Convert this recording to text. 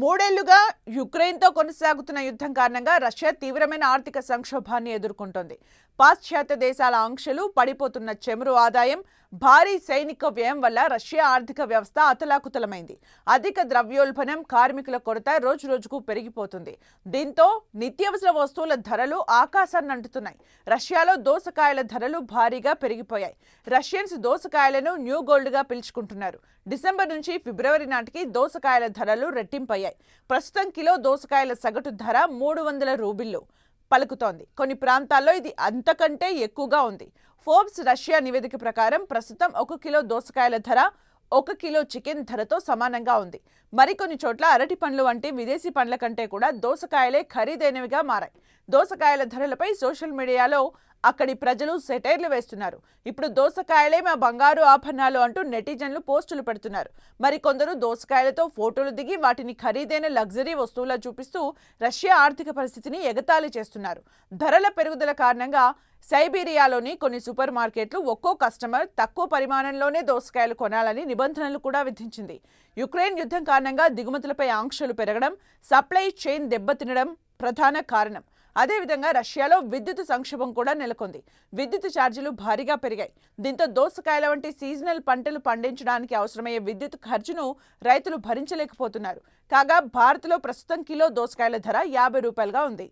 మూడేళ్లుగా యుక్రెయిన్తో కొనసాగుతున్న యుద్ధం కారణంగా రష్యా తీవ్రమైన ఆర్థిక సంక్షోభాన్ని ఎదుర్కొంటోంది. పాశ్చాత్య దేశాల ఆంక్షలు, పడిపోతున్న చమురు ఆదాయం, భారీ సైనిక వ్యయం వల్ల రష్యా ఆర్థిక వ్యవస్థ అతలాకుతలమైంది. అధిక ద్రవ్యోల్బణం, కార్మికుల కొరత రోజురోజుకు పెరిగిపోతుంది. దీంతో నిత్యావసర వస్తువుల ధరలు ఆకాశాన్ని అంటుతున్నాయి. రష్యాలో దోసకాయల ధరలు భారీగా పెరిగిపోయాయి. రష్యన్స్ దోసకాయలను న్యూ గోల్డ్గా పిలుచుకుంటున్నారు. డిసెంబర్ నుంచి ఫిబ్రవరి నాటికి దోసకాయల ధరలు రెట్టింపయ్యాయి. ప్రస్తుతం కిలో దోసకాయల సగటు ధర 300 రూబిళ్లు పలుకుతోంది. కొన్ని ప్రాంతాల్లో ఇది అంతకంటే ఎక్కువగా ఉంది. ఫోర్బ్స్ రష్యా నివేదిక ప్రకారం ప్రస్తుతం 1 కిలో దోసకాయల ధర 1 కిలో చికెన్ ధరతో సమానంగా ఉంది. మరికొన్ని చోట్ల అరటి పండ్లు వంటి విదేశీ పండ్ల కంటే కూడా దోసకాయలే ఖరీదైనవిగా మారాయి. దోసకాయల ధరలపై సోషల్ మీడియాలో అక్కడి ప్రజలు సెటైర్లు వేస్తున్నారు. ఇప్పుడు దోసకాయలే మా బంగారు ఆభరణాలు అంటూ నెటిజన్లు పోస్టులు పెడుతున్నారు. మరికొందరు దోసకాయలతో ఫోటోలు దిగి వాటిని ఖరీదైన లగ్జరీ వస్తువులా చూపిస్తూ రష్యా ఆర్థిక పరిస్థితిని ఎగతాళి చేస్తున్నారు. ధరల పెరుగుదల కారణంగా సైబీరియాలోని కొన్ని సూపర్ మార్కెట్లు ఒక్కో కస్టమర్ తక్కువ పరిమాణంలోనే దోసకాయలు కొనాలని నిబంధనలు కూడా విధించింది. యుక్రెయిన్ యుద్ధం కారణంగా దిగుమతులపై ఆంక్షలు పెరగడం, సప్లై చైన్ దెబ్బతినడం ప్రధాన కారణం. అదేవిధంగా రష్యాలో విద్యుత్ సంక్షోభం కూడా నెలకొంది. విద్యుత్ ఛార్జీలు భారీగా పెరిగాయి. దీంతో దోసకాయల వంటి సీజనల్ పంటలు పండించడానికి అవసరమయ్యే విద్యుత్ ఖర్చును రైతులు భరించలేకపోతున్నారు. కాగా భారత్లో ప్రస్తుతం కిలో దోసకాయల ధర 50 రూపాయలుగా ఉంది.